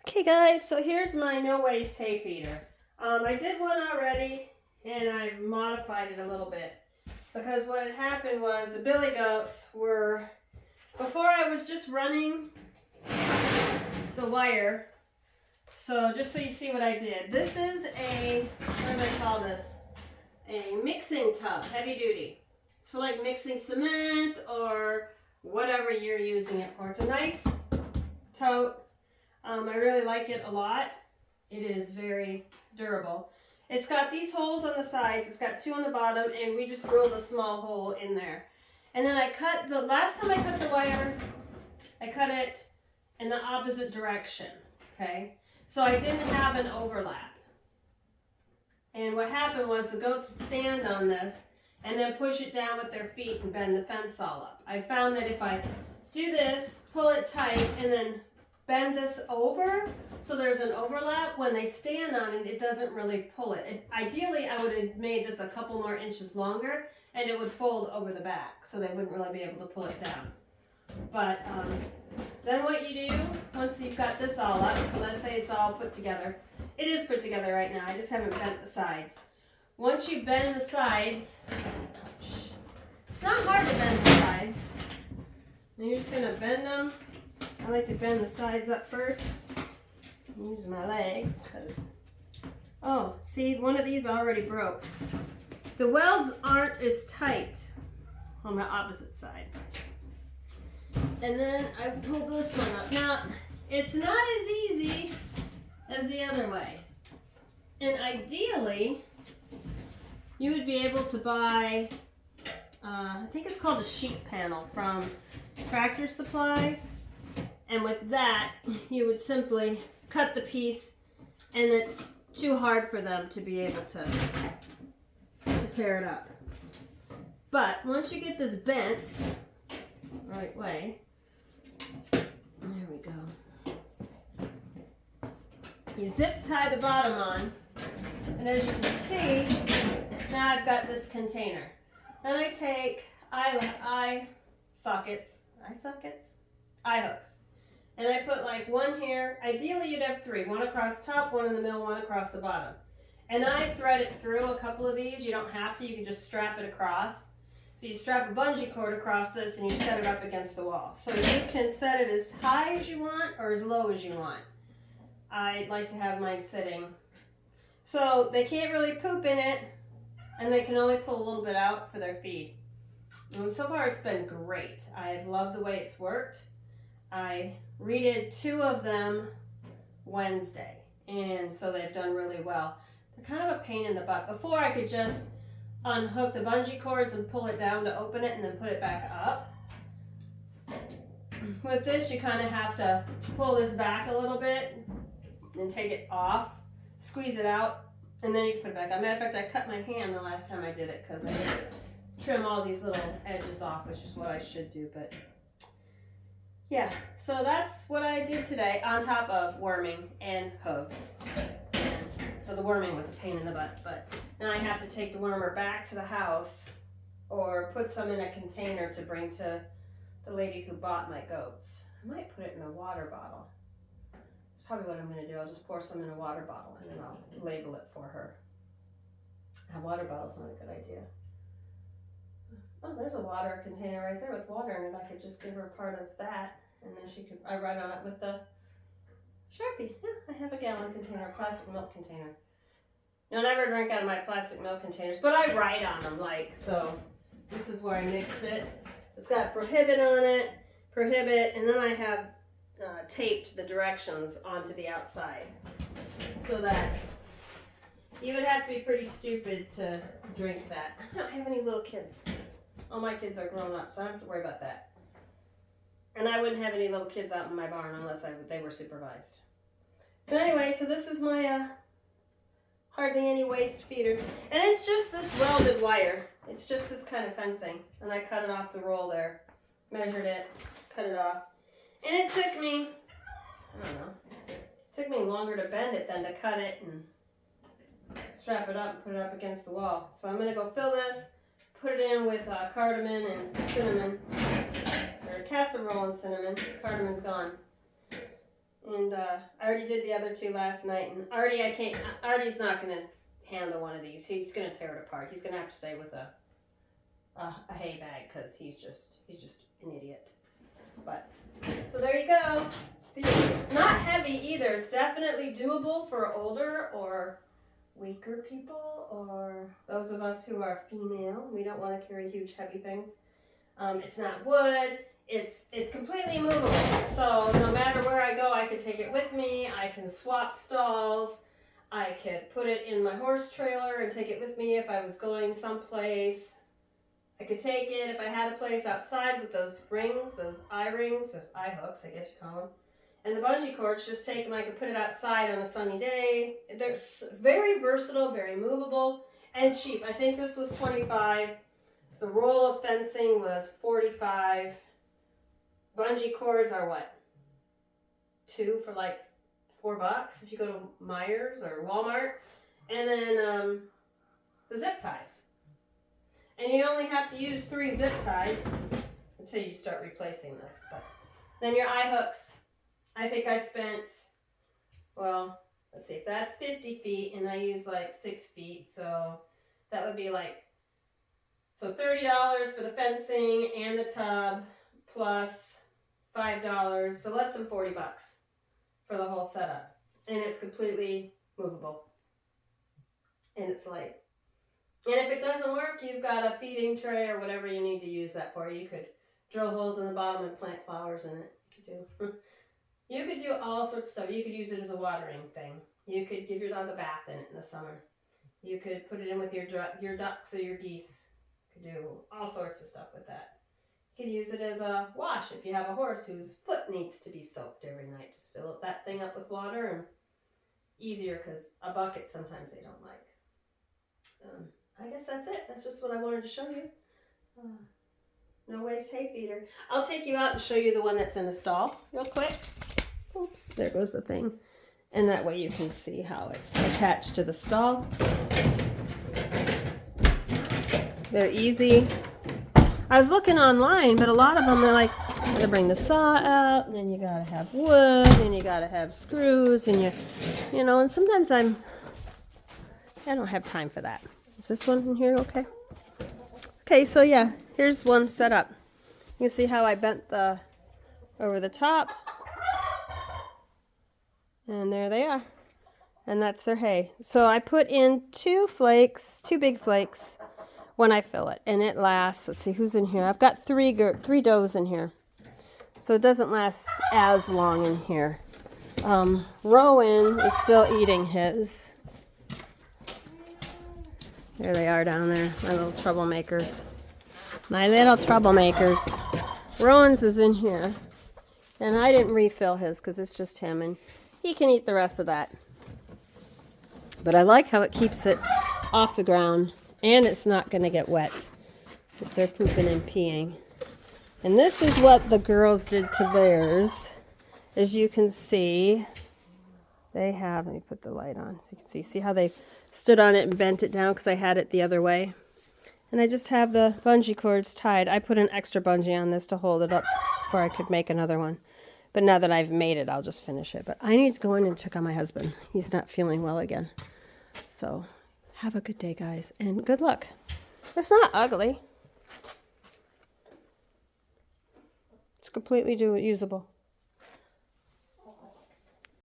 Okay guys, so here's my no waste hay feeder. I did one already and I've modified it a little bit because what had happened was the billy goats were, before I was just running the wire. So just so you see what I did, this is a, what do I call this? A mixing tub, heavy duty. It's for like mixing cement or whatever you're using it for. It's a nice tote. I really like it a lot. It is very durable. It's got these holes on the sides. It's got two on the bottom, and we just drilled a small hole in there. And then I cut the, last time I cut the wire, I cut it in the opposite direction, okay? So I didn't have an overlap. And what happened was the goats would stand on this and then push it down with their feet and bend the fence all up. I found that if I do this, pull it tight, and then bend this over so there's an overlap, when they stand on it, it doesn't really pull it. Ideally, I would have made this a couple more inches longer and it would fold over the back so they wouldn't really be able to pull it down. But then what you do, once you've got this all up, so let's say it's all put together. It is put together right now, I just haven't bent the sides. Once you bend the sides, it's not hard to bend the sides. And you're just gonna bend them. I like to bend the sides up first. Use my legs because, oh, see, one of these already broke. The welds aren't as tight on the opposite side. And then I pull this one up. Now, it's not as easy as the other way. And ideally, you would be able to buy, I think it's called a sheet panel from Tractor Supply. And with that, you would simply cut the piece, and it's too hard for them to be able to tear it up. But once you get this bent the right way, there we go. You zip tie the bottom on, and as you can see, now I've got this container. Then I take eye hooks. And I put like one here. Ideally you'd have three. One across top, one in the middle, one across the bottom. And I thread it through a couple of these. You don't have to. You can just strap it across. So you strap a bungee cord across this and you set it up against the wall. So you can set it as high as you want or as low as you want. I like to have mine sitting. So they can't really poop in it, and they can only pull a little bit out for their feed. And so far it's been great. I've loved the way it's worked. I redid two of them Wednesday, and so they've done really well. They're kind of a pain in the butt. Before I could just unhook the bungee cords and pull it down to open it and then put it back up. With this, you kind of have to pull this back a little bit and take it off, squeeze it out, and then you can put it back on. Matter of fact, I cut my hand the last time I did it because I didn't trim all these little edges off, which is what I should do, but yeah, so that's what I did today on top of worming and hooves. So the worming was a pain in the butt, but now I have to take the wormer back to the house or put some in a container to bring to the lady who bought my goats. I might put it in a water bottle. That's probably what I'm going to do. I'll just pour some in a water bottle and then I'll label it for her. A water bottle's not a good idea. Oh, there's a water container right there with water in it. I could just give her part of that, and then she could, I write on it with the Sharpie. Yeah, I have a gallon container, a plastic milk container. You'll never drink out of my plastic milk containers, but I write on them, like, so this is where I mixed it. It's got prohibit on it, prohibit, and then I have taped the directions onto the outside so that you would have to be pretty stupid to drink that. I don't have any little kids. All my kids are grown up, so I don't have to worry about that. And I wouldn't have any little kids out in my barn unless they were supervised. But anyway, so this is my hardly any waste feeder. And it's just this welded wire. It's just this kind of fencing. And I cut it off the roll there. Measured it, cut it off. And it took me, I don't know, it took me longer to bend it than to cut it and strap it up and put it up against the wall. So I'm going to go fill this. Put it in with cardamom and cinnamon, or castor roll and cinnamon. Cardamon's gone. And I already did the other two last night, and Artie's not gonna handle one of these. He's gonna tear it apart. He's gonna have to stay with a hay bag because he's just an idiot. But so there you go. See, it's not heavy either. It's definitely doable for older or weaker people, or those of us who are female. We don't want to carry huge heavy things. It's not wood. It's completely movable. So no matter where I go, I could take it with me. I can swap stalls. I could put it in my horse trailer and take it with me if I was going someplace. I could take it if I had a place outside with those rings, those eye hooks, I guess you call them. And the bungee cords, just take them. I could put it outside on a sunny day. They're very versatile, very movable, and cheap. I think this was $25. The roll of fencing was $45. Bungee cords are what? 2 for like $4 if you go to Myers or Walmart. And then the zip ties. And you only have to use 3 zip ties until you start replacing this. But then your eye hooks. I think I spent, well, let's see, if that's 50 feet and I use like 6 feet, so that would be like, so $30 for the fencing and the tub plus $5, so less than $40 for the whole setup. And it's completely movable. And it's light. And if it doesn't work, you've got a feeding tray or whatever you need to use that for. You could drill holes in the bottom and plant flowers in it. You could do all sorts of stuff. You could use it as a watering thing. You could give your dog a bath in it in the summer. You could put it in with your ducks or your geese. You could do all sorts of stuff with that. You could use it as a wash if you have a horse whose foot needs to be soaked every night. Just fill that thing up with water, and easier because a bucket sometimes they don't like. I guess that's it. That's just what I wanted to show you. No waste hay feeder. I'll take you out and show you the one that's in the stall real quick. Oops, there goes the thing. And that way you can see how it's attached to the stall. They're easy. I was looking online, but a lot of them are like, you gotta bring the saw out, and then you gotta have wood, and you gotta have screws, and you know, and sometimes I don't have time for that. Is this one in here okay? Okay, so yeah, here's one set up. You can see how I bent over the top. And there they are. And that's their hay. So I put in 2 big flakes when I fill it. And it lasts, let's see who's in here. I've got 3 does in here. So it doesn't last as long in here. Rowan is still eating his. There they are down there, my little troublemakers. My little troublemakers. Rowan's is in here. And I didn't refill his because it's just him. And he can eat the rest of that. But I like how it keeps it off the ground. And it's not going to get wet if they're pooping and peeing. And this is what the girls did to theirs. As you can see, they have, let me put the light on so you can see how they stood on it and bent it down because I had it the other way. And I just have the bungee cords tied. I put an extra bungee on this to hold it up before I could make another one. But now that I've made it, I'll just finish it. But I need to go in and check on my husband. He's not feeling well again. So have a good day, guys, and good luck. It's not ugly. It's completely usable.